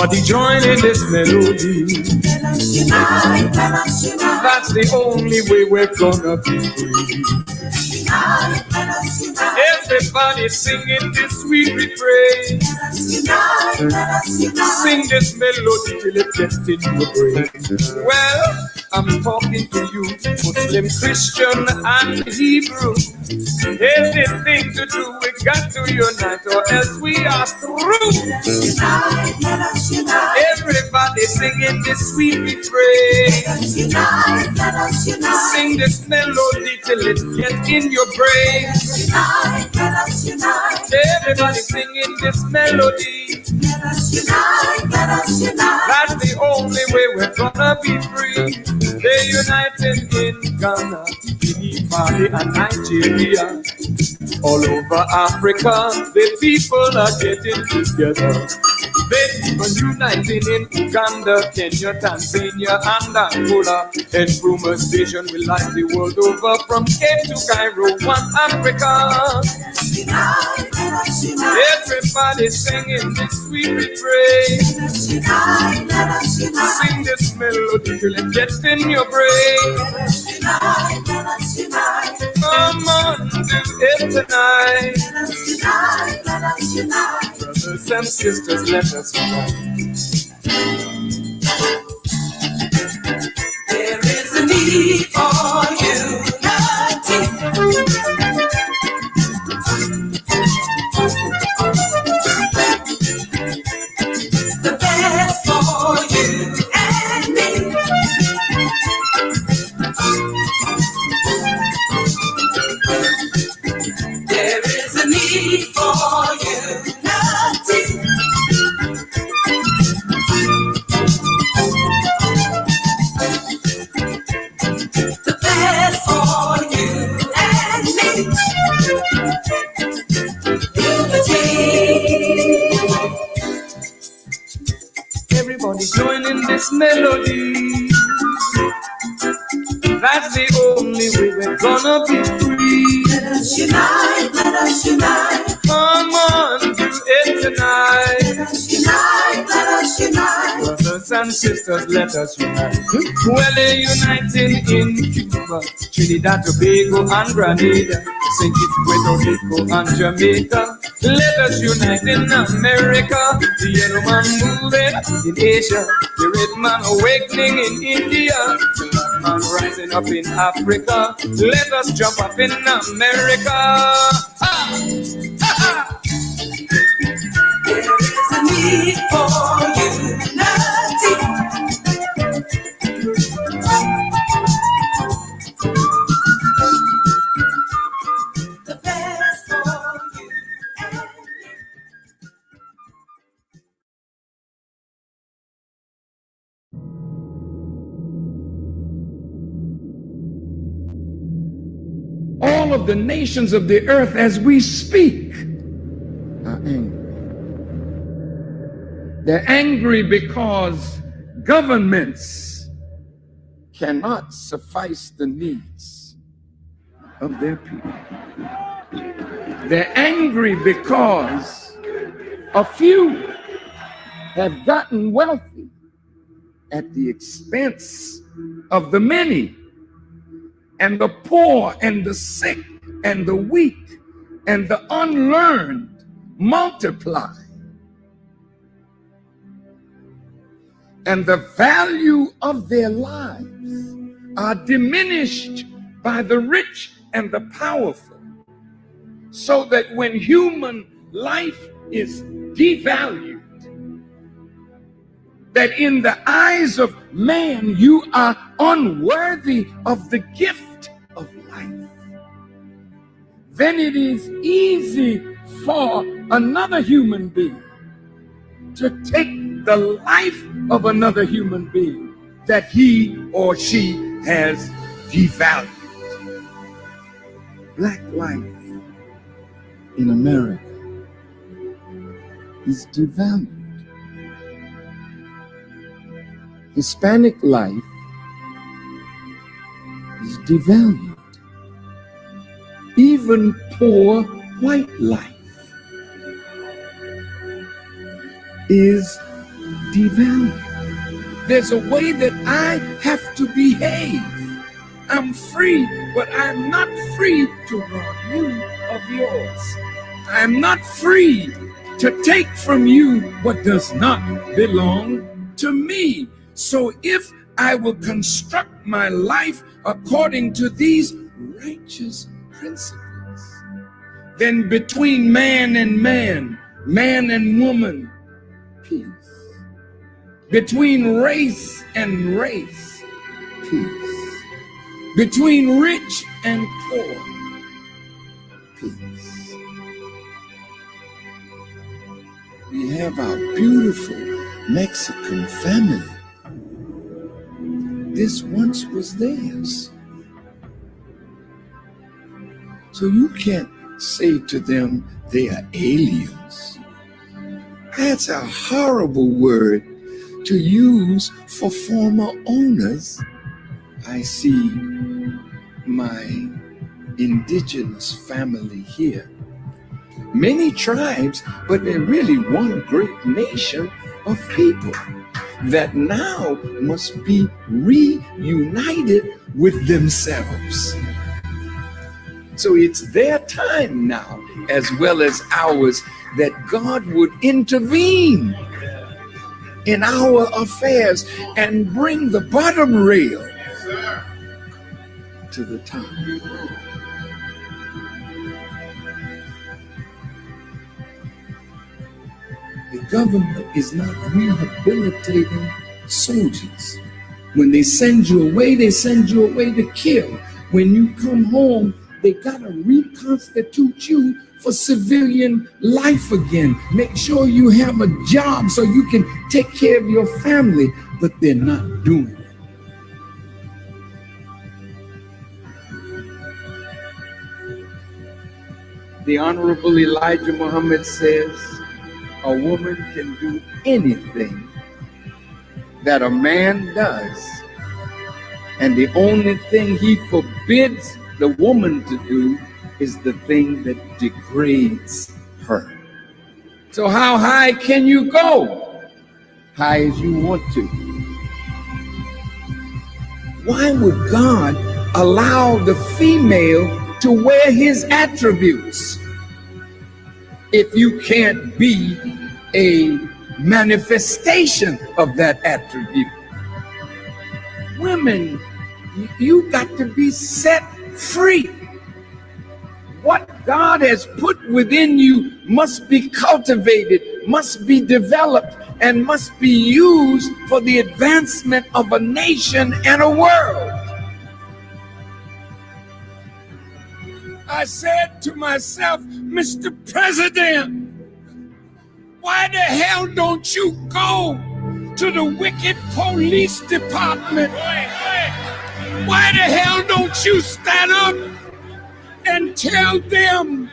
Everybody join in this melody. Let us unite, let us unite. That's the only way we're gonna be free. Unite, let us unite. Everybody singing this sweet refrain. Let us unite, let us unite. Sing this melody till it gets in your brain. Well, I'm talking to you, Muslim, Christian, and Hebrew. Anything to do, we got to unite, or else we are through. Let us unite, let us unite. Everybody singing this sweet refrain. Let us unite, let us unite. Sing this melody till it gets in your brain. Unite, let us unite. Everybody singing this melody. Let us unite, let us unite. That's the only way we're gonna be free. They're united in Ghana, Guinea, Mali, and Nigeria. All over Africa, the people are getting together. They're even uniting in Uganda, Kenya, Tanzania, and Angola. And Rumor Station will light the world over from Cape to Cairo, one Africa. Unite, let us unite. Everybody singing this sweet refrain. Let us unite, let us unite. Sing this melody till it gets in your brain. Let us unite, let us unite. Come on, do it tonight. Let us unite, let us unite. Brothers and sisters, let us unite. There is a need for unity. The best for you and me. There is a need for unity. The best for you and me. Unity. Everybody join in this melody. That's the only way we're gonna be free. Let us unite, let us unite. Come on, do it tonight. Let us unite, let us unite. Brothers and sisters, let us unite. Well, they're uniting in Cuba, Trinidad, Tobago, and Grenada, St. Kitts, Puerto Rico, and Jamaica. Let us unite in America, the yellow man moving in Asia, the red man awakening in India, the black man rising up in Africa. Let us jump up in America. Ah! Ah! There is a need for unity. The best for you and me. All of the nations of the earth as we speak are angry. They're angry because governments cannot suffice the needs of their people. They're angry because a few have gotten wealthy at the expense of the many, and the poor and the sick and the weak and the unlearned multiply. And the value of their lives are diminished by the rich and the powerful, so that when human life is devalued, that in the eyes of man you are unworthy of the gift of life, then it is easy for another human being to take the life of another human being that he or she has devalued. Black life in America is devalued. Hispanic life is devalued. Even poor white life is devalued. There's a way that I have to behave. I'm free, but I'm not free to rob you of yours. I'm not free to take from you what does not belong to me. So if I will construct my life according to these righteous principles, then between man and man, man and woman, peace. Between race and race, peace. Between rich and poor, peace. We have our beautiful Mexican family. This once was theirs. So you can't say to them they are aliens. That's a horrible word to use for former owners. I see my indigenous family here. Many tribes, but they're really one great nation of people that now must be reunited with themselves. So it's their time now, as well as ours, that God would intervene in our affairs and bring the bottom rail to the top. The government is not rehabilitating soldiers. When they send you away to kill. When you come home, they gotta reconstitute you for civilian life again. Make sure you have a job so you can take care of your family, but they're not doing it. The Honorable Elijah Muhammad says, a woman can do anything that a man does, and the only thing he forbids the woman to do is the thing that degrades her. So how high can you go? High as you want to. Why would God allow the female to wear his attributes if you can't be a manifestation of that attribute? Women, you got to be set free. What God has put within you must be cultivated, must be developed, and must be used for the advancement of a nation and a world. I said to myself, Mr. President, why the hell don't you go to the wicked police department? Why the hell don't you stand up and tell them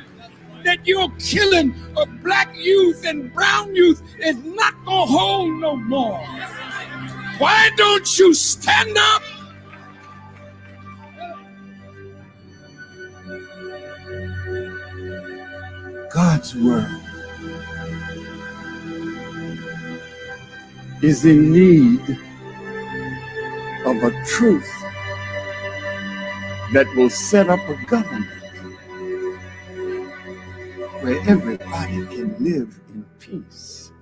that your killing of black youth and brown youth is not gonna hold no more? Why don't you stand up? God's word is in need of a truth that will set up a government where everybody can live in peace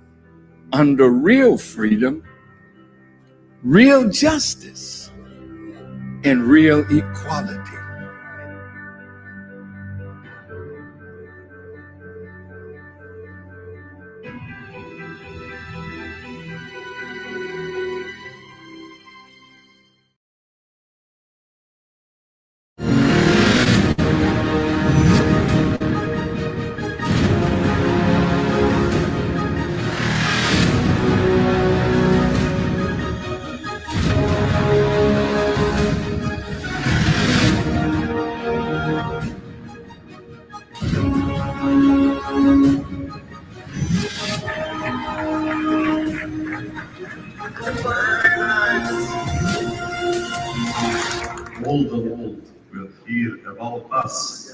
under real freedom, real justice, and real equality. All the world will hear about us.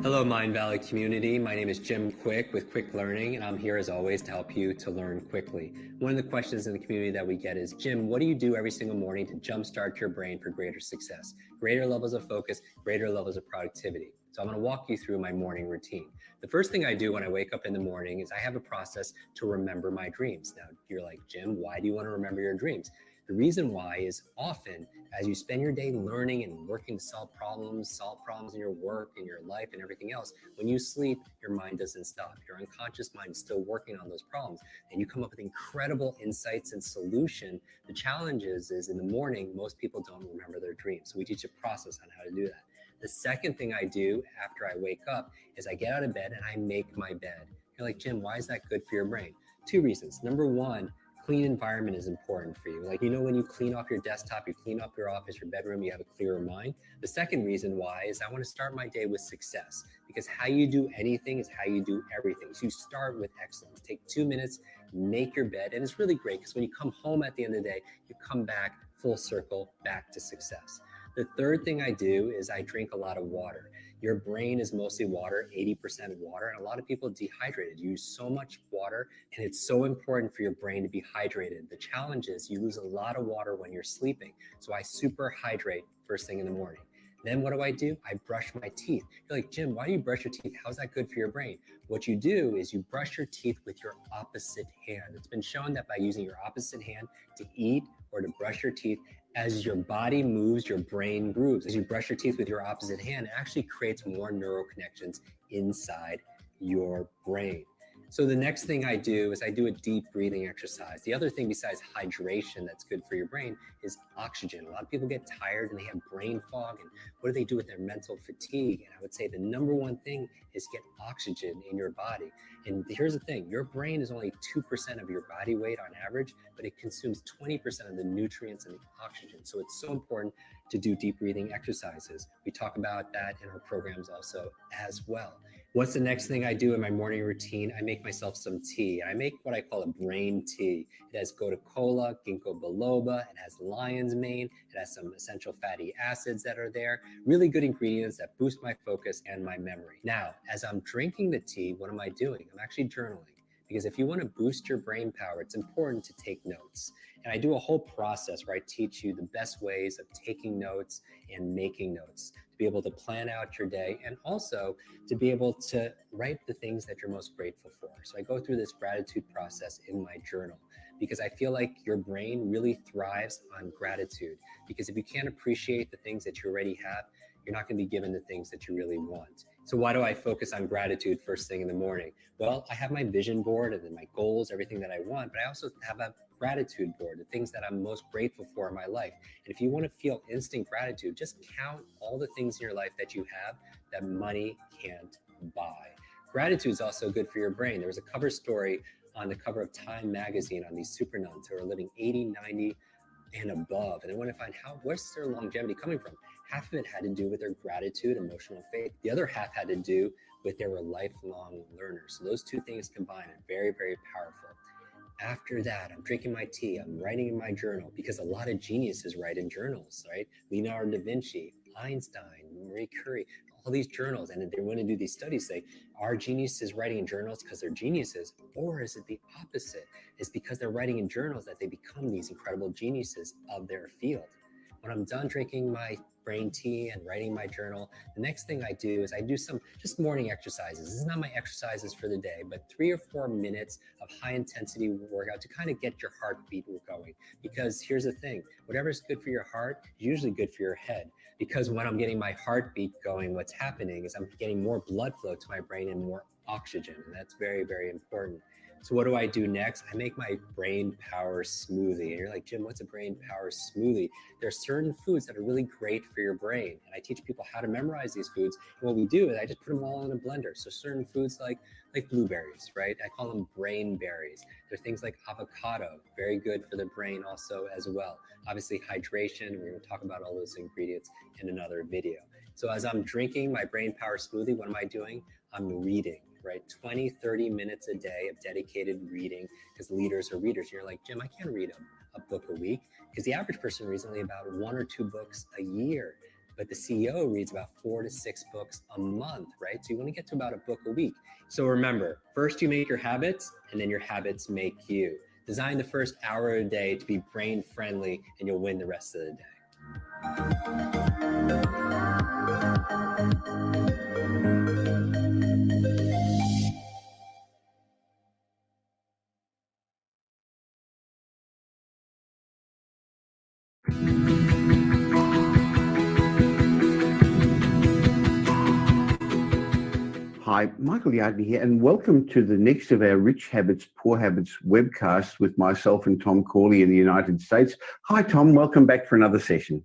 Hello, Mind Valley community. My name is Jim Quick with Quick Learning, and I'm here as always to help you to learn quickly. One of the questions in the community that we get is, Jim, what do you do every single morning to jumpstart your brain for greater success, greater levels of focus, greater levels of productivity? So I'm going to walk you through my morning routine. The first thing I do when I wake up in the morning is I have a process to remember my dreams. Now, you're like, Jim, why do you want to remember your dreams? The reason why is often as you spend your day learning and working to solve problems in your work, in your life, and everything else, when you sleep, your mind doesn't stop. Your unconscious mind is still working on those problems, and you come up with incredible insights and solution. The challenge is in the morning, most people don't remember their dreams. So we teach a process on how to do that. The second thing I do after I wake up is I get out of bed and I make my bed. You're like, Jim, why is that good for your brain? Two reasons. Number one, clean environment is important for you. Like, when you clean off your desktop, you clean up your office, your bedroom, you have a clearer mind. The second reason why is I want to start my day with success, because how you do anything is how you do everything. So you start with excellence. Take 2 minutes, make your bed. And it's really great because when you come home at the end of the day, you come back full circle back to success. The third thing I do is I drink a lot of water. Your brain is mostly water, 80% water, and a lot of people dehydrated. You use so much water, and it's so important for your brain to be hydrated. The challenge is you lose a lot of water when you're sleeping. So I super hydrate first thing in the morning. Then what do? I brush my teeth. You're like, Jim, why do you brush your teeth? How's that good for your brain? What you do is you brush your teeth with your opposite hand. It's been shown that by using your opposite hand to eat or to brush your teeth, as your body moves, your brain grooves. As you brush your teeth with your opposite hand, it actually creates more neural connections inside your brain. So the next thing I do is I do a deep breathing exercise. The other thing besides hydration that's good for your brain is oxygen. A lot of people get tired and they have brain fog, and what do they do with their mental fatigue? And I would say the number one thing is get oxygen in your body. And here's the thing, your brain is only 2% of your body weight on average, but it consumes 20% of the nutrients and the oxygen. So it's so important to do deep breathing exercises. We talk about that in our programs also as well. What's the next thing I do in my morning routine? I make myself some tea. I make what I call a brain tea. It has gotu kola, ginkgo biloba, it has lion's mane, it has some essential fatty acids that are there. Really good ingredients that boost my focus and my memory. Now, as I'm drinking the tea, what am I doing? I'm actually journaling. Because if you want to boost your brain power, it's important to take notes. And I do a whole process where I teach you the best ways of taking notes and making notes to be able to plan out your day and also to be able to write the things that you're most grateful for. So I go through this gratitude process in my journal because I feel like your brain really thrives on gratitude. Because if you can't appreciate the things that you already have, you're not going to be given the things that you really want. So why do I focus on gratitude first thing in the morning? Well, I have my vision board and then my goals, everything that I want, but I also have a gratitude board, the things that I'm most grateful for in my life. And if you want to feel instant gratitude, just count all the things in your life that you have that money can't buy. Gratitude is also good for your brain. There was a cover story on the cover of Time magazine on these super nuns who are living 80, 90, and above. And I want to find where's their longevity coming from? Half of it had to do with their gratitude, emotional faith. The other half had to do with they were lifelong learners. So those two things combined are very, very powerful. After that, I'm drinking my tea, I'm writing in my journal because a lot of geniuses write in journals, right? Leonardo da Vinci, Einstein, Marie Curie, all these journals. And they want to do these studies, say, are geniuses writing in journals because they're geniuses? Or is it the opposite? It's because they're writing in journals that they become these incredible geniuses of their field. When I'm done drinking my brain tea and writing my journal, the next thing I do is I do some just morning exercises. This is not my exercises for the day, but 3 or 4 minutes of high intensity workout to kind of get your heartbeat going. Because here's the thing, whatever is good for your heart is usually good for your head. Because when I'm getting my heartbeat going, what's happening is I'm getting more blood flow to my brain and more oxygen. And that's very, very important. So what do I do next? I make my brain power smoothie. And you're like, Jim, what's a brain power smoothie? There are certain foods that are really great for your brain. And I teach people how to memorize these foods. And what we do is I just put them all in a blender. So certain foods like blueberries, right? I call them brain berries. There are things like avocado, very good for the brain also as well. Obviously hydration, we're going to talk about all those ingredients in another video. So as I'm drinking my brain power smoothie, what am I doing? I'm reading. Right? 20, 30 minutes a day of dedicated reading because leaders are readers. You're like, Jim, I can't read a book a week, because the average person reads only about 1 or 2 books a year. But the CEO reads about 4 to 6 books a month, right? So you want to get to about a book a week. So remember, first you make your habits, and then your habits make you. Design the first hour a day to be brain friendly, and you'll win the rest of the day. Hi, Michael Yardney here, and welcome to the next of our Rich Habits, Poor Habits webcasts with myself and Tom Corley in the United States. Hi, Tom. Welcome back for another session.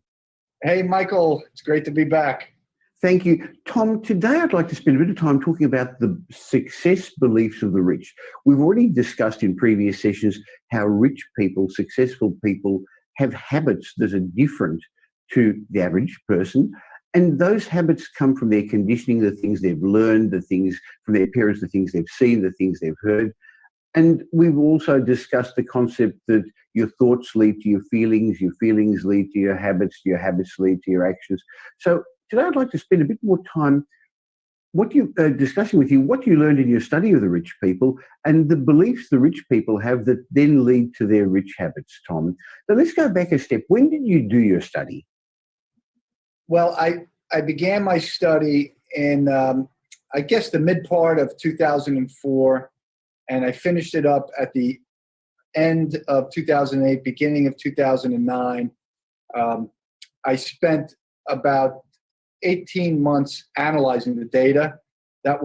Hey, Michael. It's great to be back. Thank you. Tom, today I'd like to spend a bit of time talking about the success beliefs of the rich. We've already discussed in previous sessions how rich people, successful people, have habits that are different to the average person. And those habits come from their conditioning, the things they've learned, the things from their parents, the things they've seen, the things they've heard. And we've also discussed the concept that your thoughts lead to your feelings lead to your habits lead to your actions. So today I'd like to spend a bit more time discussing with you what you learned in your study of the rich people and the beliefs the rich people have that then lead to their rich habits, Tom. So let's go back a step. When did you do your study? Well, I began my study in, I guess, the mid part of 2004, and I finished it up at the end of 2008, beginning of 2009. I spent about 18 months analyzing the data. That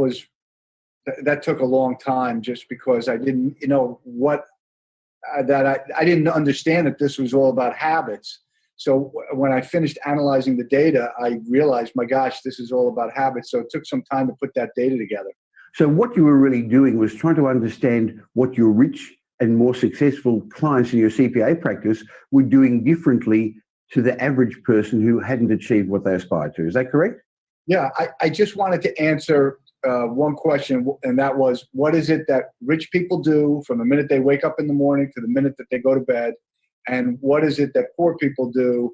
took a long time just because I didn't, I didn't understand that this was all about habits. So when I finished analyzing the data, I realized, my gosh, this is all about habits. So it took some time to put that data together. So what you were really doing was trying to understand what your rich and more successful clients in your CPA practice were doing differently to the average person who hadn't achieved what they aspired to. Is that correct? Yeah, I just wanted to answer one question, and that was, what is it that rich people do from the minute they wake up in the morning to the minute that they go to bed? And what is it that poor people do,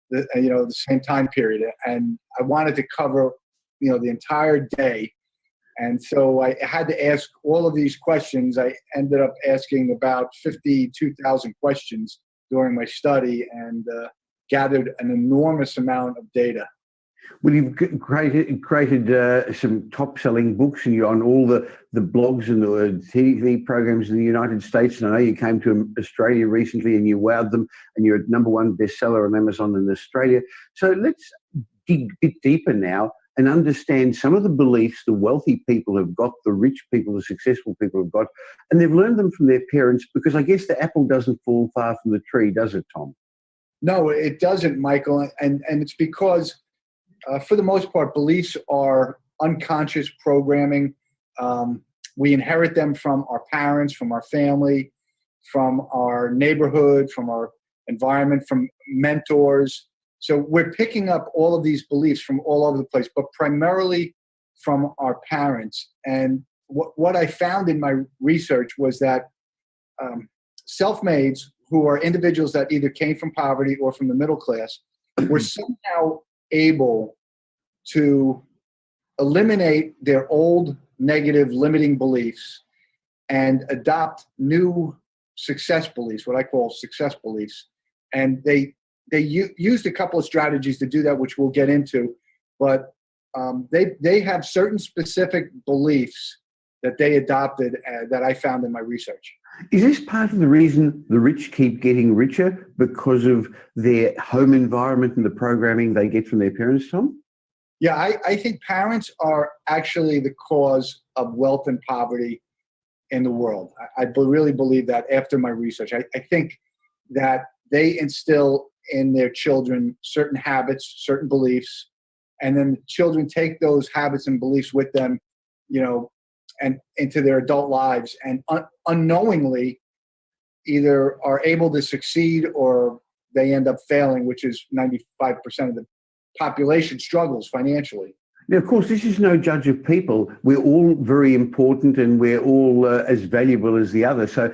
the same time period? And I wanted to cover, the entire day. And so I had to ask all of these questions. I ended up asking about 52,000 questions during my study and gathered an enormous amount of data. Well, you've created some top-selling books, and you're on all the blogs and the TV programs in the United States. And I know you came to Australia recently, and you wowed them, and you're a #1 bestseller on Amazon in Australia. So let's dig a bit deeper now and understand some of the beliefs the wealthy people have got, the rich people, the successful people have got, and they've learned them from their parents, because I guess the apple doesn't fall far from the tree, does it, Tom? No, it doesn't, Michael. And it's because for the most part, beliefs are unconscious programming. We inherit them from our parents, from our family, from our neighborhood, from our environment, from mentors. So we're picking up all of these beliefs from all over the place, but primarily from our parents. And what I found in my research was that self-mades, who are individuals that either came from poverty or from the middle class, were somehow able to eliminate their old negative limiting beliefs and adopt new success beliefs, what I call success beliefs. And they used a couple of strategies to do that, which we'll get into, but they have certain specific beliefs that they adopted that I found in my research. Is this part of the reason the rich keep getting richer, because of their home environment and the programming they get from their parents, Tom? Yeah, I think parents are actually the cause of wealth and poverty in the world. I really believe that after my research. I think that they instill in their children certain habits, certain beliefs, and then the children take those habits and beliefs with them, and into their adult lives, and unknowingly either are able to succeed or they end up failing, which is 95% of the population struggles financially. Now, of course, this is no judge of people. We're all very important, and we're all as valuable as the other. So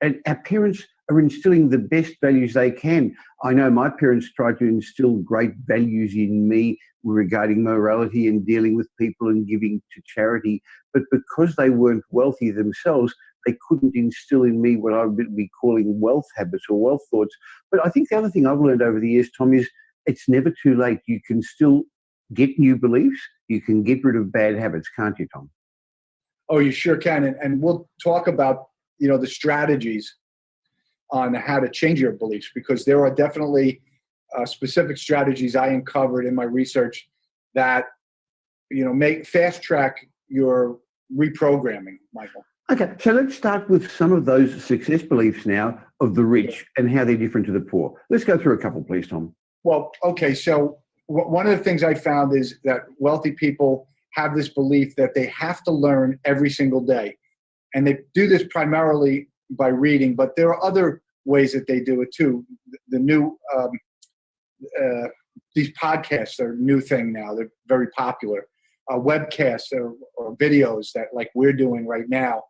and our parents are instilling the best values they can. I know my parents tried to instill great values in me regarding morality and dealing with people and giving to charity, but because they weren't wealthy themselves, they couldn't instill in me what I would be calling wealth habits or wealth thoughts. But I think the other thing I've learned over the years, Tom, is it's never too late. You can still get new beliefs. You can get rid of bad habits, can't you, Tom? Oh, you sure can. And we'll talk about, the strategies on how to change your beliefs, because there are definitely specific strategies I uncovered in my research that, make fast track your reprogramming, Michael. Okay, so let's start with some of those success beliefs now of the rich and how they're different to the poor. Let's go through a couple, please, Tom. Well, okay, so one of the things I found is that wealthy people have this belief that they have to learn every single day. And they do this primarily by reading, but there are other ways that they do it too. The new, these podcasts are a new thing now. They're very popular. Webcasts or videos that like we're doing right now.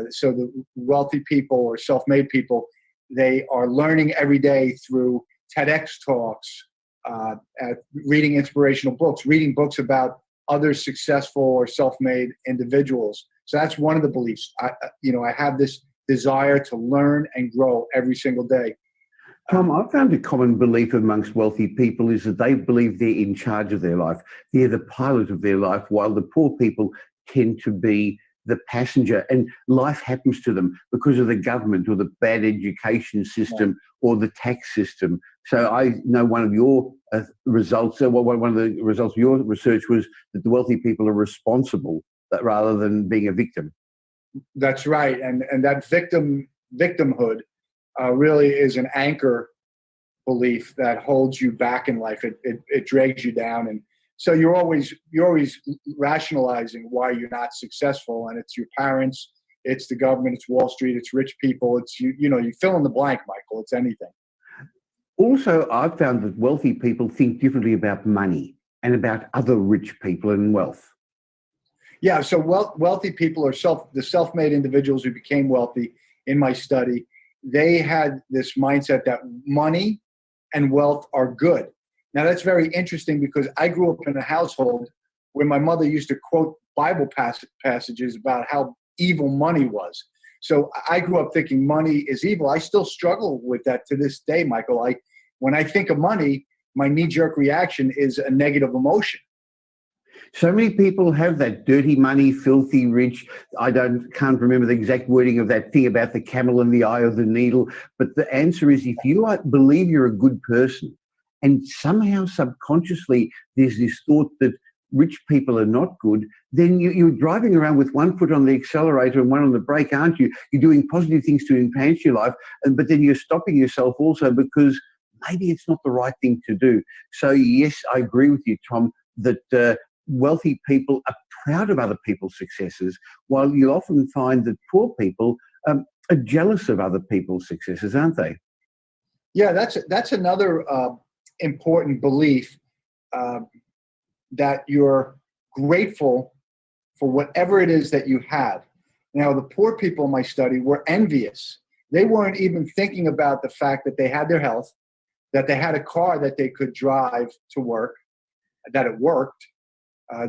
So the wealthy people or self-made people, they are learning every day through TEDx talks, reading inspirational books, reading books about other successful or self-made individuals. So that's one of the beliefs. I have this desire to learn and grow every single day. Tom, I've found a common belief amongst wealthy people is that they believe they're in charge of their life. They're the pilot of their life, while the poor people tend to be the passenger, and life happens to them because of the government or the bad education system or the tax system. So I know one of your results, one of the results of your research was that the wealthy people are responsible rather than being a victim. That's right. And that victimhood really is an anchor belief that holds you back in life. It drags you down. And so you're always rationalizing why you're not successful. And it's your parents, it's the government, it's Wall Street, it's rich people. It's you fill in the blank, Michael. It's anything. Also, I've found that wealthy people think differently about money and about other rich people and wealth. Yeah, so wealthy people are the self-made individuals who became wealthy in my study. They had this mindset that money and wealth are good. Now, that's very interesting because I grew up in a household where my mother used to quote Bible passages about how evil money was. So I grew up thinking money is evil. I still struggle with that to this day, Michael. When I think of money, my knee-jerk reaction is a negative emotion. So many people have that dirty money, filthy rich. I can't remember the exact wording of that thing about the camel in the eye of the needle. But the answer is, if you believe you're a good person, and somehow subconsciously there's this thought that rich people are not good, then you're driving around with one foot on the accelerator and one on the brake, aren't you? You're doing positive things to enhance your life, but then you're stopping yourself also because maybe it's not the right thing to do. So yes, I agree with you, Tom, that wealthy people are proud of other people's successes, while you'll often find that poor people are jealous of other people's successes, aren't they? Yeah, that's another important belief, that you're grateful for whatever it is that you have. Now, the poor people in my study were envious. They weren't even thinking about the fact that they had their health, that they had a car that they could drive to work, that it worked.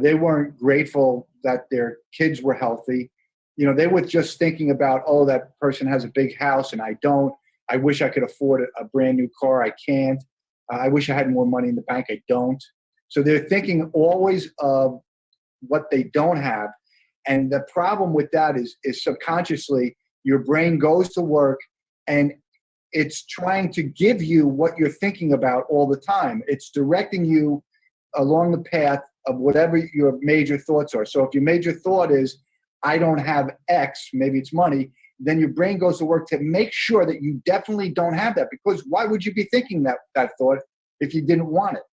They weren't grateful that their kids were healthy. They were just thinking about, oh, that person has a big house and I don't. I wish I could afford a brand new car. I can't. I wish I had more money in the bank. I don't. So they're thinking always of what they don't have. And the problem with that is subconsciously your brain goes to work and it's trying to give you what you're thinking about all the time. It's directing you along the path of whatever your major thoughts are. So if your major thought is, I don't have X, maybe it's money, then your brain goes to work to make sure that you definitely don't have that, because why would you be thinking that thought if you didn't want it?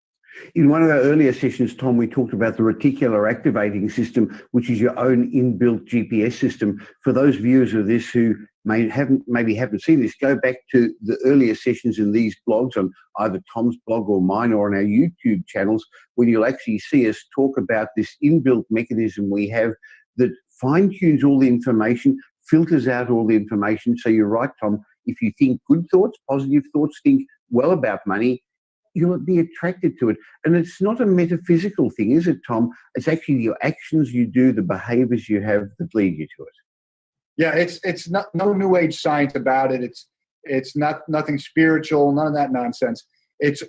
In one of our earlier sessions, Tom, we talked about the reticular activating system, which is your own inbuilt GPS system. For those viewers of this who maybe haven't seen this, go back to the earlier sessions in these blogs on either Tom's blog or mine or on our YouTube channels, when you'll actually see us talk about this inbuilt mechanism we have that fine-tunes all the information, filters out all the information. So you're right, Tom, if you think good thoughts, positive thoughts, think well about money, you'll be attracted to it. And it's not a metaphysical thing, is it, Tom? It's actually your actions you do, the behaviors you have that lead you to it. Yeah, it's not no new age science about it. It's not nothing spiritual, none of that nonsense. It's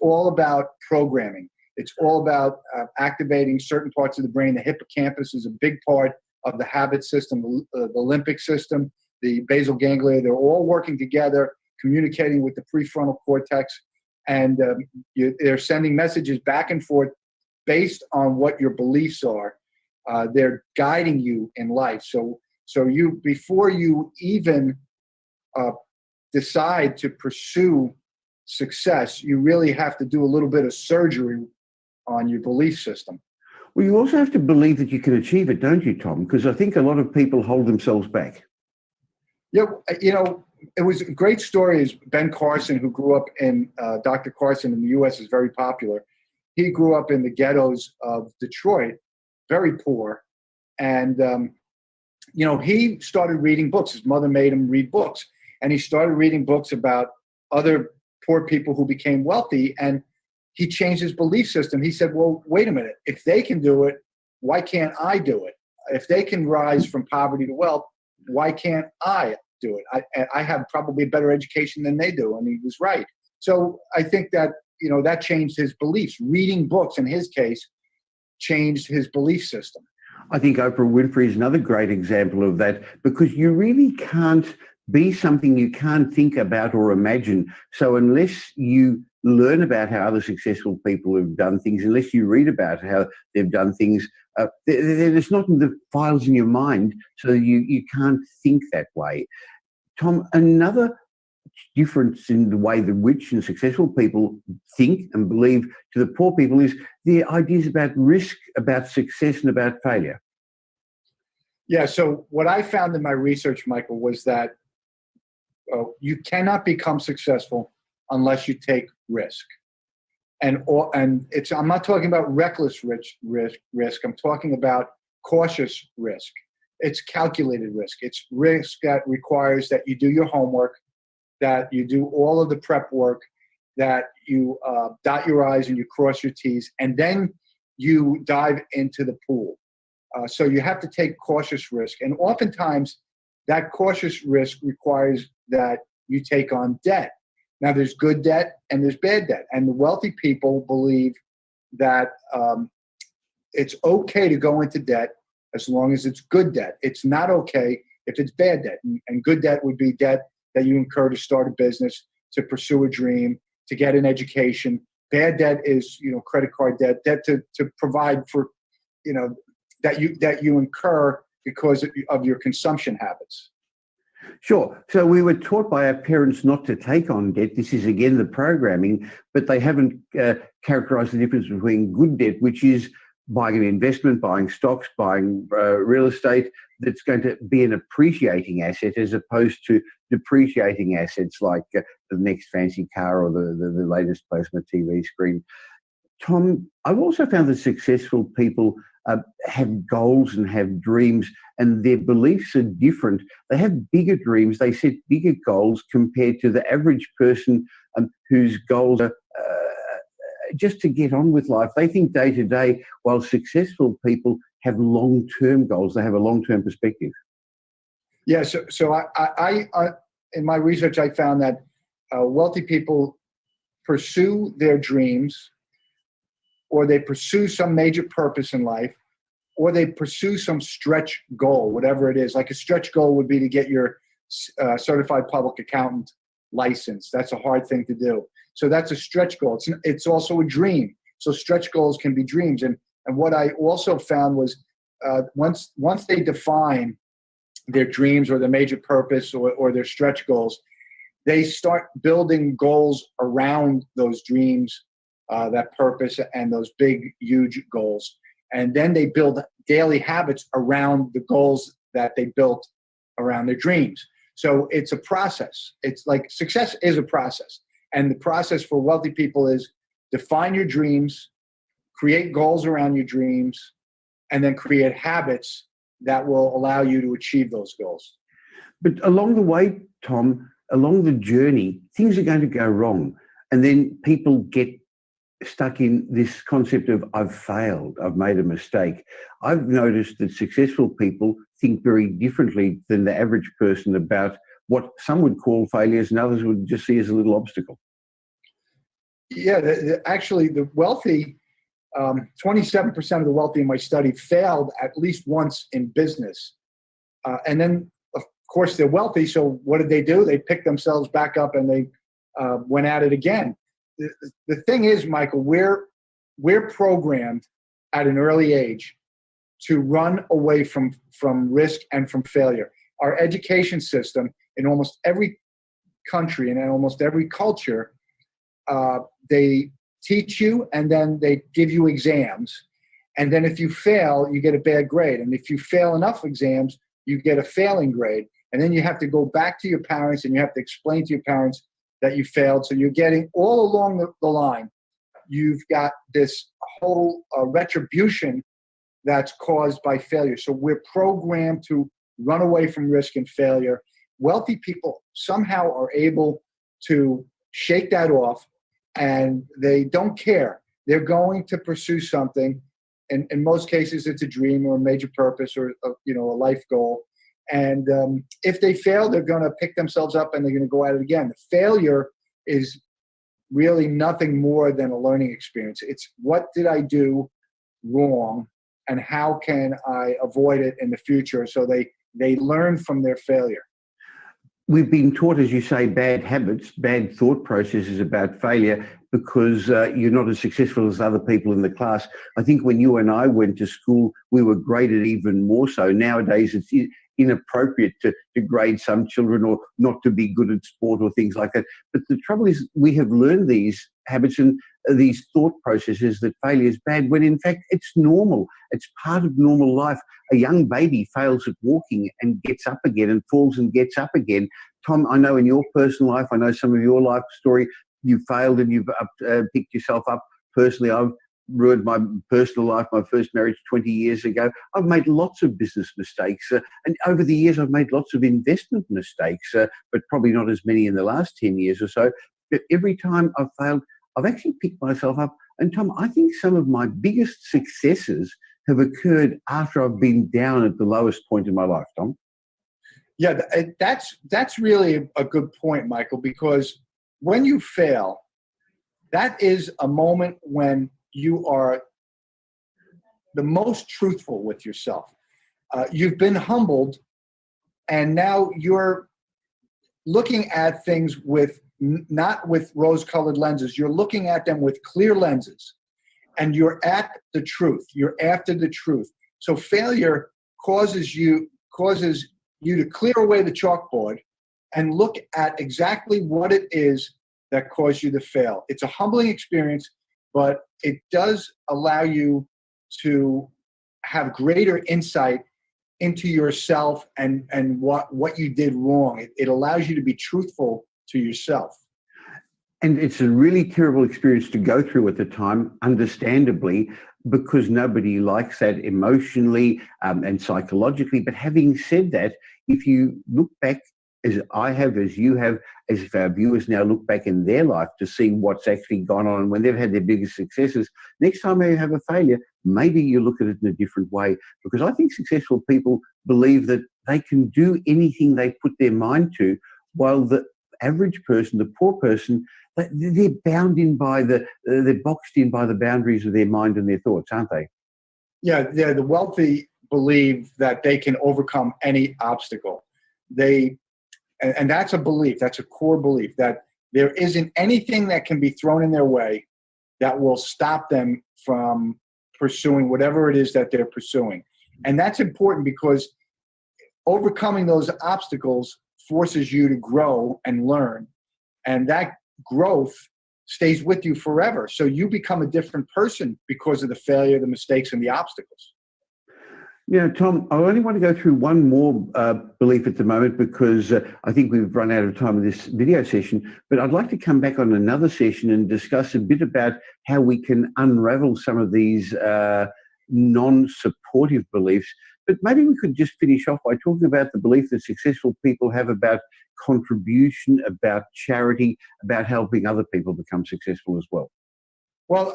all about programming. It's all about activating certain parts of the brain. The hippocampus is a big part of the habit system, the limbic system, the basal ganglia. They're all working together, communicating with the prefrontal cortex, and they're sending messages back and forth based on what your beliefs are. They're guiding you in life. So you, before you even decide to pursue success, you really have to do a little bit of surgery on your belief system. Well, you also have to believe that you can achieve it, don't you, Tom? Because I think a lot of people hold themselves back. Yeah, you know, it was a great story. Is Ben Carson, who grew up in Dr. Carson in the U.S. is very popular. He grew up in the ghettos of Detroit, very poor, and you know, he started reading books. His mother made him read books, and he started reading books about other poor people who became wealthy, and he changed his belief system. He said, well, wait a minute. If they can do it, why can't I do it? If they can rise from poverty to wealth, why can't I do it? I have probably a better education than they do. And he was right. So I think that, you know, that changed his beliefs. Reading books, in his case, changed his belief system. I think Oprah Winfrey is another great example of that, because you really can't be something you can't think about or imagine. So unless you learn about how other successful people have done things, unless you read about how they've done things, it's not in the files in your mind, so you can't think that way. Tom, another difference in the way the rich and successful people think and believe to the poor people is the ideas about risk, about success, and about failure. Yeah, so what I found in my research, Michael, was that you cannot become successful unless you take risk. And I'm not talking about reckless risk. I'm talking about cautious risk. It's calculated risk. It's risk that requires that you do your homework, that you do all of the prep work, that you dot your I's and you cross your T's, and then you dive into the pool. So you have to take cautious risk. And oftentimes that cautious risk requires that you take on debt. Now, there's good debt and there's bad debt. And the wealthy people believe that it's okay to go into debt as long as it's good debt. It's not okay if it's bad debt. And good debt would be debt that you incur to start a business, to pursue a dream, to get an education. Bad debt is, you know, credit card debt, debt to provide for, you know, that you incur because of your consumption habits. Sure. So we were taught by our parents not to take on debt. This is, again, the programming, but they haven't characterized the difference between good debt, which is buying an investment, buying stocks, buying real estate, that's going to be an appreciating asset, as opposed to depreciating assets like the next fancy car or the latest plasma TV screen. Tom, I've also found that successful people have goals and have dreams, and their beliefs are different. They have bigger dreams, they set bigger goals compared to the average person whose goals are just to get on with life. They think day to day, while successful people have long-term goals. They have a long-term perspective. Yeah, so I in my research, I found that wealthy people pursue their dreams, or they pursue some major purpose in life, or they pursue some stretch goal, whatever it is. Like a stretch goal would be to get your certified public accountant license. That's a hard thing to do. So that's a stretch goal. It's also a dream. So stretch goals can be dreams. And what I also found was once they define their dreams or their major purpose or their stretch goals, they start building goals around those dreams, that purpose, and those big, huge goals. And then they build daily habits around the goals that they built around their dreams. So it's a process. It's like success is a process. And the process for wealthy people is define your dreams, create goals around your dreams, and then create habits that will allow you to achieve those goals. But along the way, Tom, along the journey, things are going to go wrong. And then people get stuck in this concept of I've failed, I've made a mistake. I've noticed that successful people think very differently than the average person about what some would call failures and others would just see as a little obstacle. Yeah, actually, the wealthy, 27% of the wealthy in my study failed at least once in business. And then, of course, they're wealthy. So what did they do? They picked themselves back up and they went at it again. The thing is, Michael, we're programmed at an early age to run away from risk and from failure. Our education system in almost every country and in almost every culture, they teach you and then they give you exams. And then if you fail, you get a bad grade. And if you fail enough exams, you get a failing grade. And then you have to go back to your parents and you have to explain to your parents that you failed. So you're getting all along the line, you've got this whole retribution that's caused by failure. So we're programmed to run away from risk and failure. Wealthy people somehow are able to shake that off, and they don't care. They're going to pursue something. And in most cases, it's a dream or a major purpose or a life goal. And if they fail, they're going to pick themselves up and they're going to go at it again. The failure is really nothing more than a learning experience. It's what did I do wrong and how can I avoid it in the future? So they learn from their failure. We've been taught, as you say, bad habits, bad thought processes about failure because you're not as successful as other people in the class. I think when you and I went to school, we were graded even more so. Nowadays, it's inappropriate to grade some children or not to be good at sport or things like that. But the trouble is we have learned these habits and these thought processes that failure is bad when in fact it's normal. It's part of normal life. A young baby fails at walking and gets up again and falls and gets up again. Tom, I know in your personal life, I know some of your life story, you failed and you've picked yourself up. Personally, I've ruined my personal life, my first marriage 20 years ago. I've made lots of business mistakes. And over the years, I've made lots of investment mistakes, but probably not as many in the last 10 years or so. But every time I've failed, I've actually picked myself up. And Tom, I think some of my biggest successes have occurred after I've been down at the lowest point in my life, Tom. Yeah, that's really a good point, Michael, because when you fail, that is a moment when you are the most truthful with yourself. You've been humbled, and now you're looking at things with not with rose-colored lenses. You're looking at them with clear lenses, and you're at the truth. You're after the truth. So failure causes you to clear away the chalkboard and look at exactly what it is that caused you to fail. It's a humbling experience, but it does allow you to have greater insight into yourself and what you did wrong. It allows you to be truthful to yourself. And it's a really terrible experience to go through at the time, understandably, because nobody likes that emotionally and psychologically. But having said that, if you look back, as I have, as you have, as if our viewers now look back in their life to see what's actually gone on and when they've had their biggest successes, next time you have a failure, maybe you look at it in a different way. Because I think successful people believe that they can do anything they put their mind to, while the average person, the poor person, they're bound in by they're boxed in by the boundaries of their mind and their thoughts, aren't they? Yeah, the wealthy believe that they can overcome any obstacle. And that's a belief, that's a core belief, that there isn't anything that can be thrown in their way that will stop them from pursuing whatever it is that they're pursuing. And that's important because overcoming those obstacles forces you to grow and learn. And that growth stays with you forever. So you become a different person because of the failure, the mistakes, and the obstacles. Yeah, Tom, I only want to go through one more belief at the moment because I think we've run out of time in this video session, but I'd like to come back on another session and discuss a bit about how we can unravel some of these non-supportive beliefs, But maybe we could just finish off by talking about the belief that successful people have about contribution, about charity, about helping other people become successful as well. Well,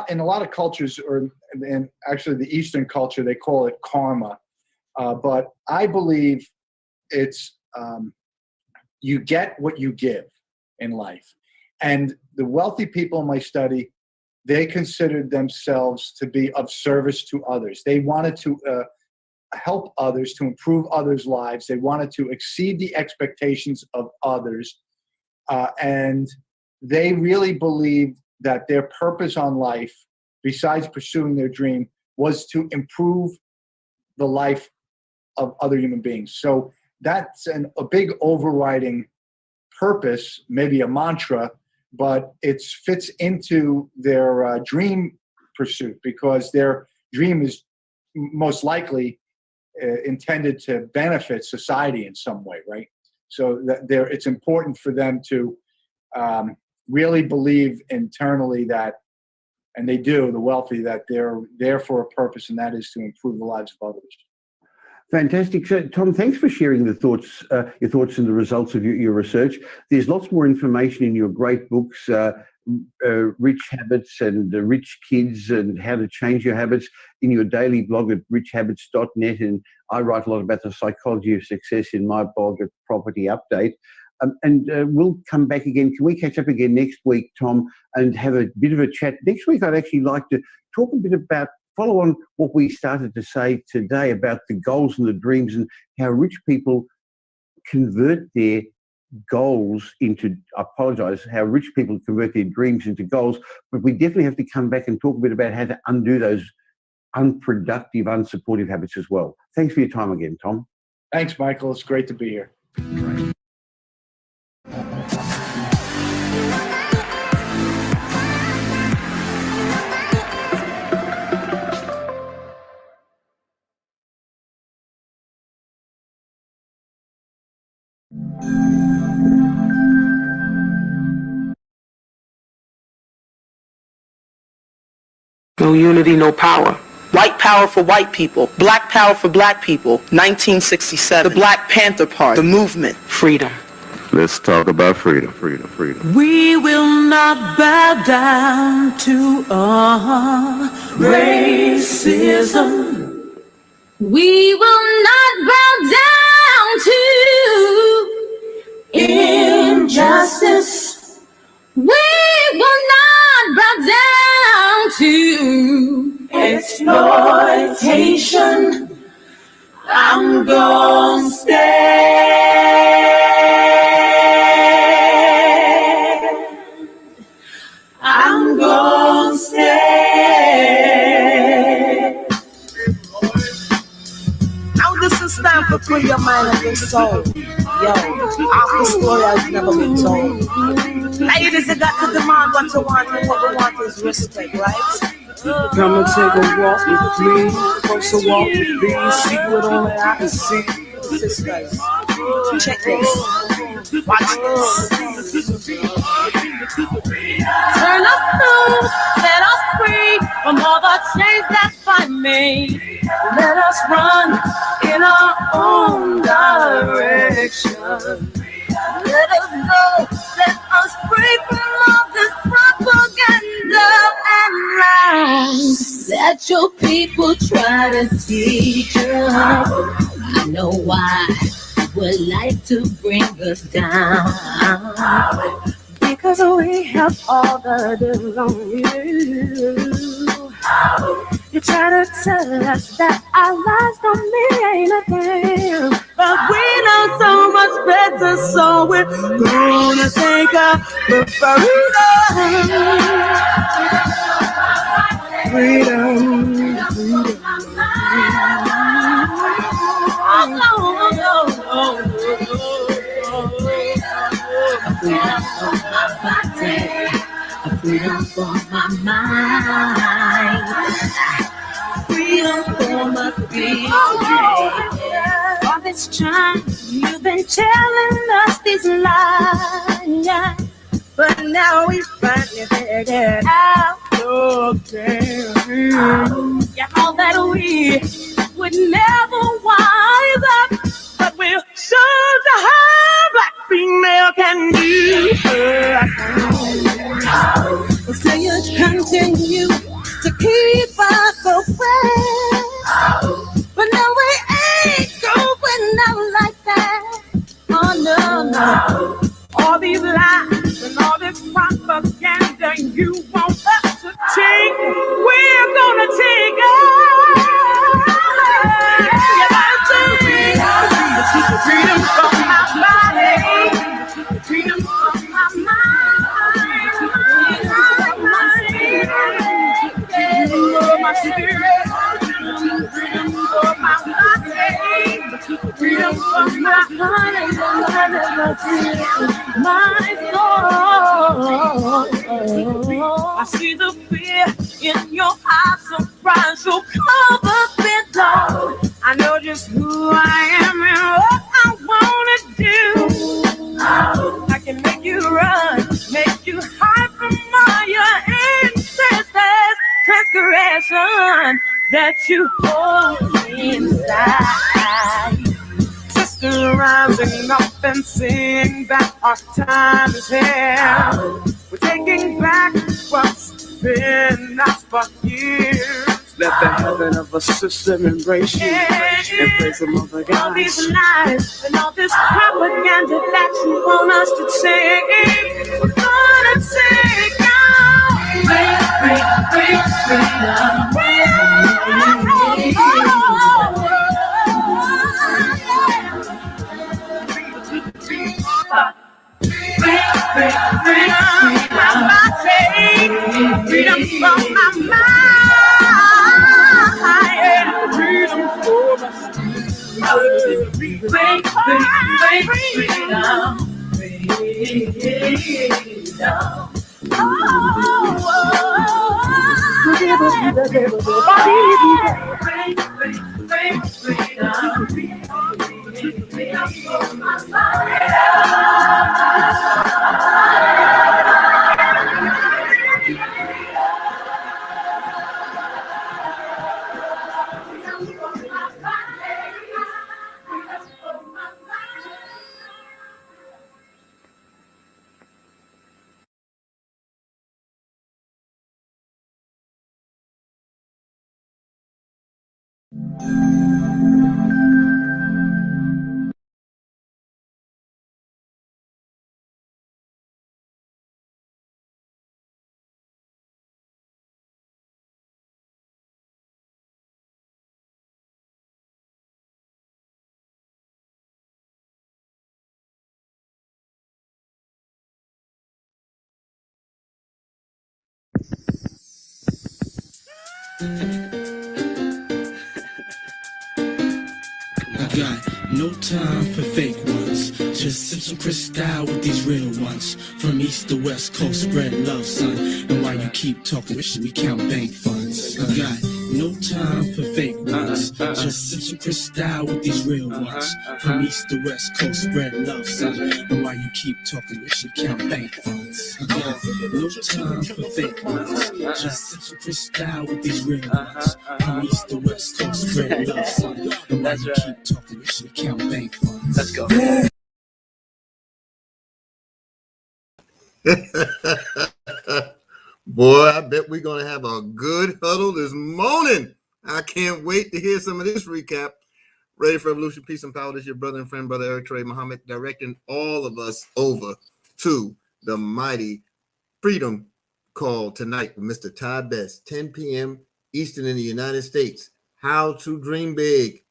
in a lot of cultures, and actually the Eastern culture, they call it karma. But I believe it's you get what you give in life. And the wealthy people in my study, they considered themselves to be of service to others. They wanted to help others, to improve others' lives. They wanted to exceed the expectations of others. And they really believed that their purpose on life, besides pursuing their dream, was to improve the life of other human beings. So that's a big overriding purpose, maybe a mantra, but it fits into their dream pursuit, because their dream is most likely intended to benefit society in some way, right? So that it's important for them to really believe internally that, and they do, the wealthy, that they're there for a purpose, and that is to improve the lives of others. Fantastic. So, Tom, thanks for sharing your thoughts and the results of your research. There's lots more information in your great books, Rich Habits and Rich Kids and How to Change Your Habits, in your daily blog at richhabits.net. And I write a lot about the psychology of success in my blog at Property Update. And we'll come back again. Can we catch up again next week, Tom, and have a bit of a chat? Next week, I'd actually like to talk a bit about, follow on what we started to say today about the goals and the dreams, and how rich people convert their goals into, I apologize, how rich people convert their dreams into goals. But we definitely have to come back and talk a bit about how to undo those unproductive, unsupportive habits as well. Thanks for your time again, Tom. Thanks, Michael. It's great to be here. Great. No unity, no power. White power for white people. Black power for black people. 1967. The Black Panther Party. The movement. Freedom. Let's talk about freedom, freedom, freedom. We will not bow down to racism. We will not bow down to injustice. We will not bow down to exploitation. I'm gonna stand. I'm gonna stand. Now this is time for free your mind and your soul. Yo, our story has never been told. Ladies, you got to demand what you want, and what we want is respect, right? Come and take a walk with me, closer walk with me, see what only I can see. Sisters, check this. Watch this. Turn us loose, set us free from all the chains that bind me. Let us run in our own direction. Let us go, set us free from all this propaganda and lies that your people try to teach us. I know why you would like to bring us down, because we have all the devil on you. You try to tell us that our lives don't mean anything, but we know so much better, so we're gonna take up the freedom. Freedom for my mind, freedom for my spirit. All this time you've been telling us these lies, but now we finally figured out. Okay, yeah, all that we would never wise up, but we'll show the how black female can do. So you continue to keep us away, but no, we ain't going out like that. Oh no, no. All these lies and all this propaganda you want us to take, we're gonna take it. Freedom from my body, freedom from my mind, freedom from my spirit, freedom from my body, freedom from my heart, my soul. I see the fear in your eyes, surprise, so cover it all. I know just who I am and what I wanna do. I can make you run, make you hide from all your ancestors' transgression that you hold inside. Sister, rising up and sing that our time is here. We're taking back what's been ours for years. Let the heaven of a sister embrace you and praise the mother God. All these lies and all this propaganda that you want us to take, we're gonna take out. Freedom from my mind, freedom for my I got no time for fake ones. Just sip some Cristal with these real ones. From east to west coast, spread love, son. And while you keep talking, we count bank funds. I got no time for fake ones. Just sip some Cristal with these real ones. From east to west coast, spread love, son. And while you keep talking, we should count bank funds. I got no time for fake ones. Just sip some Cristal with these real ones. From east to west coast, spread love, son. And while you keep talking, we should count bank funds. Let's go. Boy, I bet we're going to have a good huddle this morning. I can't wait to hear some of this recap. Ready for Revolution, Peace, and Power. This is your brother and friend, Brother Eric Trey Muhammad, directing all of us over to the mighty Freedom Call tonight with Mr. Ty Best, 10 p.m. Eastern in the United States. How to dream big.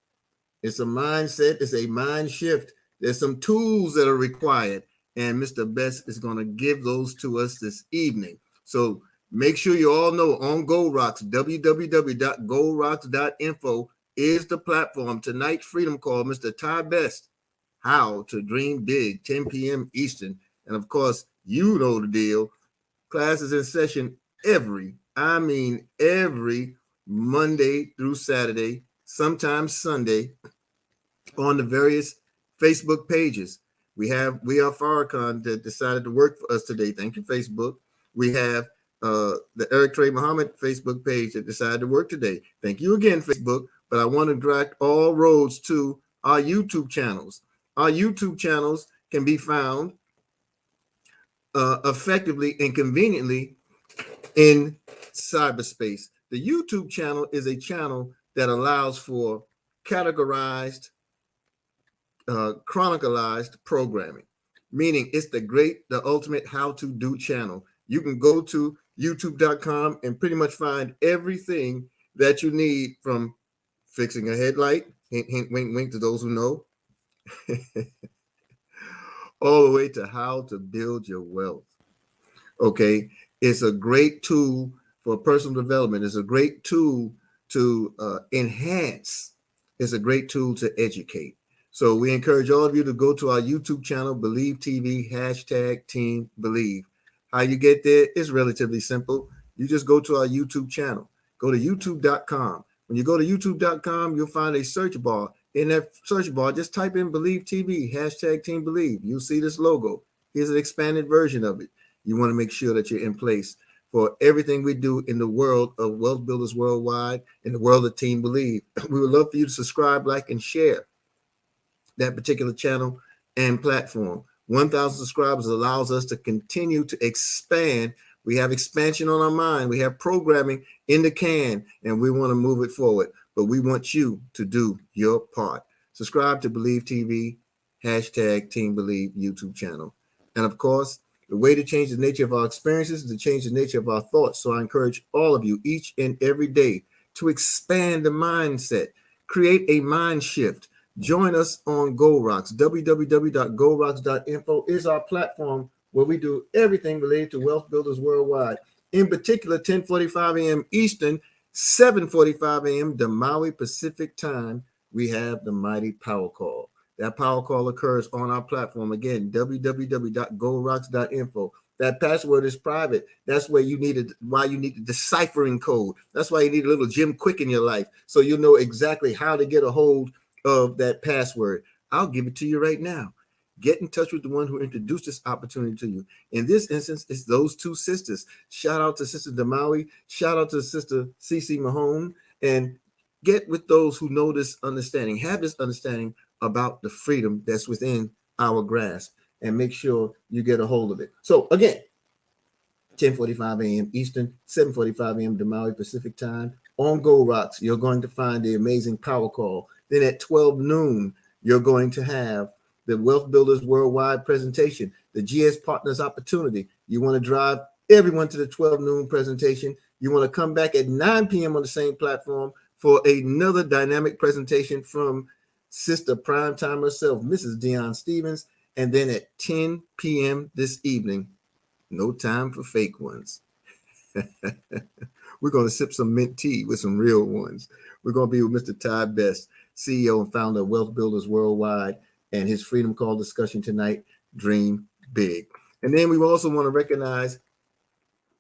It's a mindset. It's a mind shift. There's some tools that are required. And Mr. Best is going to give those to us this evening. So make sure you all know on GoldRocks, www.goldrocks.info is the platform. Tonight's Freedom Call, Mr. Ty Best, How to Dream Big, 10 p.m. Eastern. And of course, you know the deal. Classes in session every Monday through Saturday, sometimes Sunday, on the various Facebook pages. We are Farrakhan that decided to work for us today. Thank you, Facebook. We have the Eric Trey Muhammad Facebook page that decided to work today. Thank you again, Facebook. but I want to direct all roads to our YouTube channels. Our YouTube channels can be found effectively and conveniently in cyberspace. The YouTube channel is a channel that allows for categorized, chronicalized programming, meaning it's the ultimate how-to-do channel. You can go to youtube.com and pretty much find everything that you need, from fixing a headlight, hint, hint, wink, wink to those who know, all the way to how to build your wealth. Okay, it's a great tool for personal development. It's a great tool to enhance. It's a great tool to educate. So we encourage all of you to go to our YouTube channel, Believe TV, hashtag Team Believe. How you get there is relatively simple. You just go to our YouTube channel. Go to youtube.com. When you go to youtube.com, you'll find a search bar. In that search bar, just type in Believe TV, hashtag Team Believe. You'll see this logo. Here's an expanded version of it. You want to make sure that you're in place for everything we do in the world of Wealth Builders Worldwide, in the world of Team Believe. We would love for you to subscribe, like, and share that particular channel and platform. 1,000 subscribers allows us to continue to expand. We have expansion on our mind. We have programming in the can, and we want to move it forward. But we want you to do your part. Subscribe to Believe TV, hashtag Team Believe YouTube channel. And of course, the way to change the nature of our experiences is to change the nature of our thoughts. So I encourage all of you each and every day to expand the mindset, create a mind shift. Join us on GoRocks. www.gorocks.info is our platform where we do everything related to Wealth Builders Worldwide. In particular, 10:45 a.m. Eastern, 7:45 a.m. Maui Pacific time, we have the mighty power call. That power call occurs on our platform. Again, www.gorocks.info. That password is private. That's why you need the deciphering code. That's why you need a little Jim Quick in your life, so you'll know exactly how to get a hold of that password. I'll give it to you right now. Get in touch with the one who introduced this opportunity to you. In this instance, it's those two sisters. Shout out to Sister Damawi. Shout out to Sister CC Mahone. And get with those who know this understanding, have this understanding about the freedom that's within our grasp, and make sure you get a hold of it. So again, 10:45 a.m. Eastern, 7:45 a.m. Maui Pacific time on GoRocks, you're going to find the amazing power call. Then at 12 noon, you're going to have the Wealth Builders Worldwide presentation, the GS Partners opportunity. You want to drive everyone to the 12 noon presentation. You want to come back at 9 p.m. on the same platform for another dynamic presentation from Sister Primetime herself, Mrs. Dion Stevens. And then at 10 p.m. this evening, no time for fake ones. We're going to sip some mint tea with some real ones. We're going to be with Mr. Ty Best, CEO and founder of Wealth Builders Worldwide, and his Freedom Call discussion tonight, Dream Big. And then we also want to recognize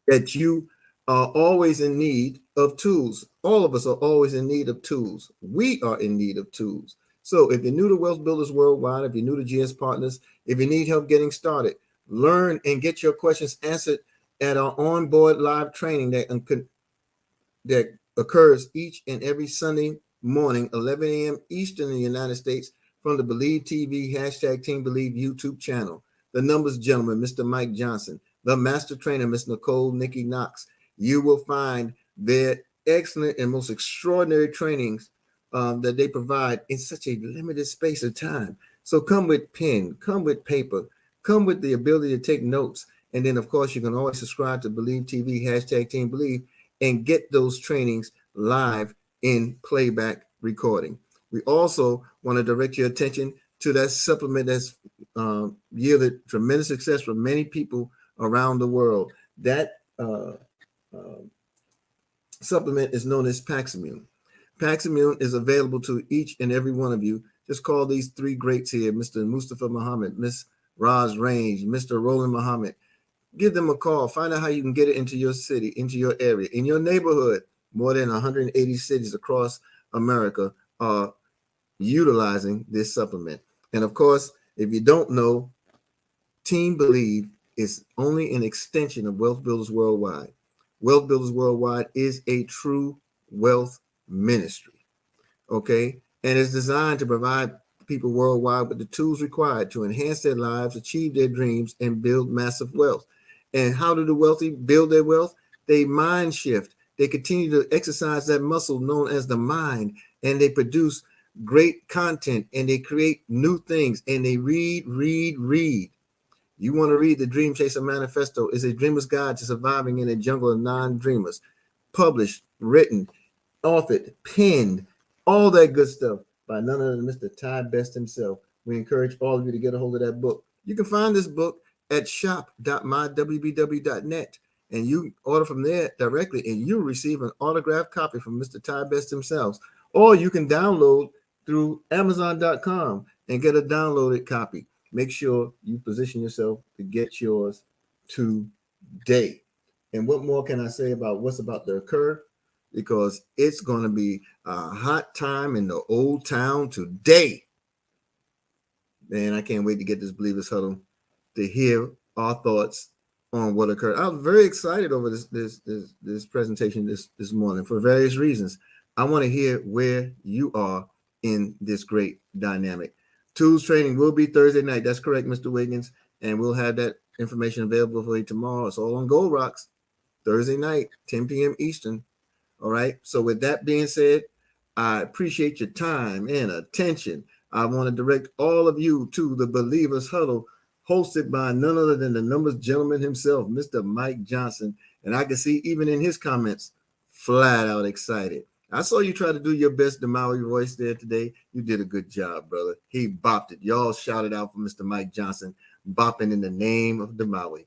that you are always in need of tools. All of us are always in need of tools. We are in need of tools. So if you're new to Wealth Builders Worldwide, if you're new to GS Partners, if you need help getting started, learn and get your questions answered at our onboard live training that occurs each and every Sunday morning, 11 a.m. Eastern in the United States, from the Believe TV, hashtag Team Believe YouTube channel. The numbers gentleman, Mr. Mike Johnson, the master trainer, Miss Nicole Nikki Knox. You will find their excellent and most extraordinary trainings that they provide in such a limited space of time. So come with pen, come with paper, come with the ability to take notes. And then, of course, you can always subscribe to Believe TV, hashtag Team Believe, and get those trainings live in playback recording. We also want to direct your attention to that supplement that's yielded tremendous success for many people around the world. That supplement is known as Paximune. Paximune is available to each and every one of you. Just call these three greats here, Mr. Mustafa Muhammad, Miss Roz Range, Mr. Roland Muhammad. Give them a call. Find out how you can get it into your city, into your area, in your neighborhood. More than 180 cities across America are utilizing this supplement. And of course, if you don't know, Team Believe is only an extension of Wealth Builders Worldwide. Wealth Builders Worldwide is a true wealth ministry. okay? And it's designed to provide people worldwide with the tools required to enhance their lives, achieve their dreams, and build massive wealth. And how do the wealthy build their wealth? They mind shift. They continue to exercise that muscle known as the mind, and they produce great content, and they create new things, and they read. You want to read the Dream Chaser Manifesto? It's a dreamer's guide to surviving in a jungle of non-dreamers. Published, written, authored, penned, all that good stuff by none other than Mr. Ty Best himself. We encourage all of you to get a hold of that book. You can find this book at shop.mywbw.net, and you order from there directly, and you'll receive an autographed copy from Mr. Ty Best himself. Or you can download through Amazon.com and get a downloaded copy. Make sure you position yourself to get yours today. And what more can I say about what's about to occur? Because it's going to be a hot time in the old town today. Man, I can't wait to get this Believers Huddle to hear our thoughts on what occurred. I was very excited over this presentation this morning for various reasons. I want to hear where you are in this great dynamic. Tools training will be Thursday night. That's correct, Mr. Wiggins. And we'll have that information available for you tomorrow. It's all on Gold Rocks. Thursday night, 10 p.m. Eastern. All right. So with that being said, I appreciate your time and attention. I want to direct all of you to the Believers Huddle, hosted by none other than the numbers gentleman himself, Mr. Mike Johnson. And I can see even in his comments, flat out excited. I saw you try to do your best Demawi voice there today. You did a good job, brother. He bopped it. Y'all shouted out for Mr. Mike Johnson, bopping in the name of Demawi,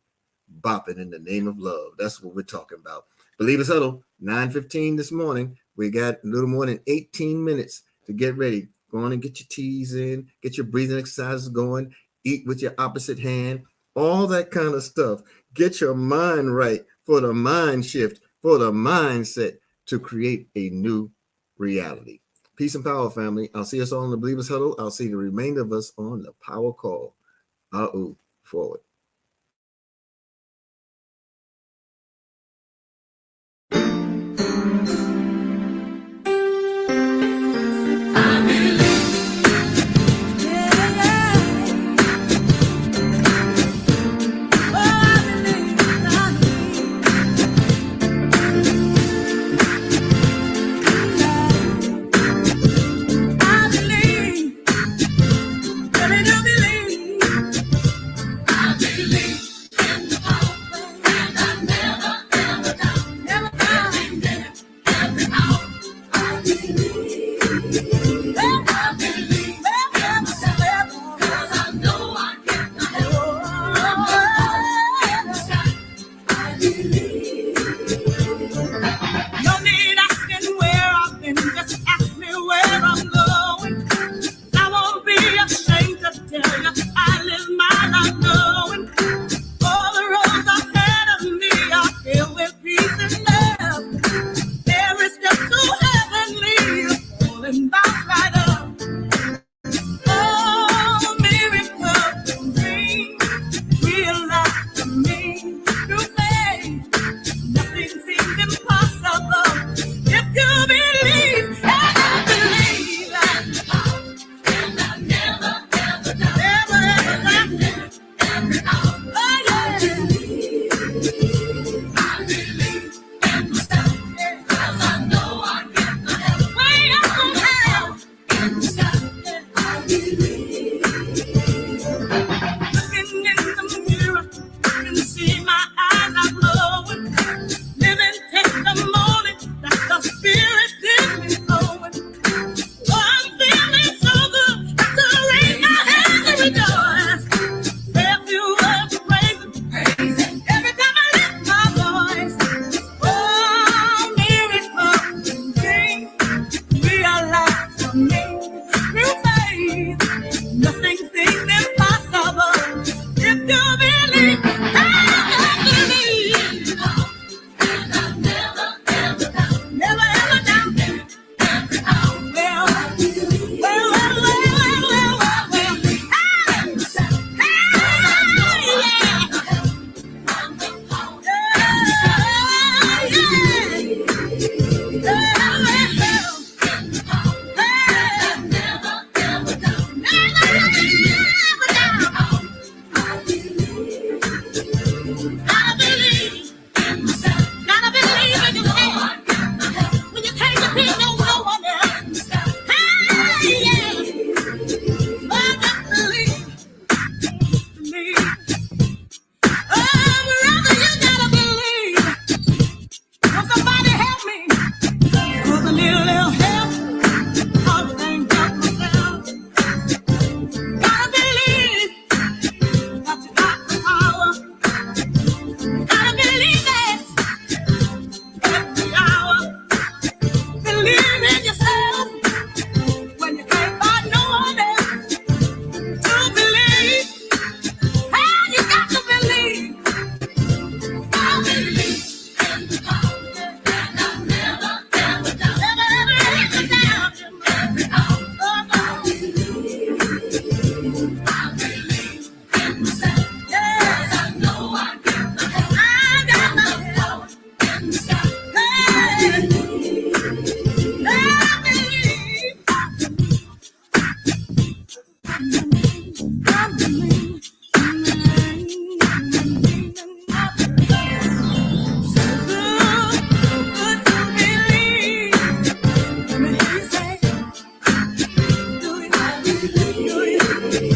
bopping in the name of love. That's what we're talking about. Believers Huddle, 9:15 this morning. We got a little more than 18 minutes to get ready. Go on and get your teas in, get your breathing exercises going, eat with your opposite hand, all that kind of stuff. Get your mind right for the mind shift, for the mindset to create a new reality. Peace and power, family. I'll see us all in the Believers Huddle. I'll see the remainder of us on the Power Call. Forward. I believe. Bye.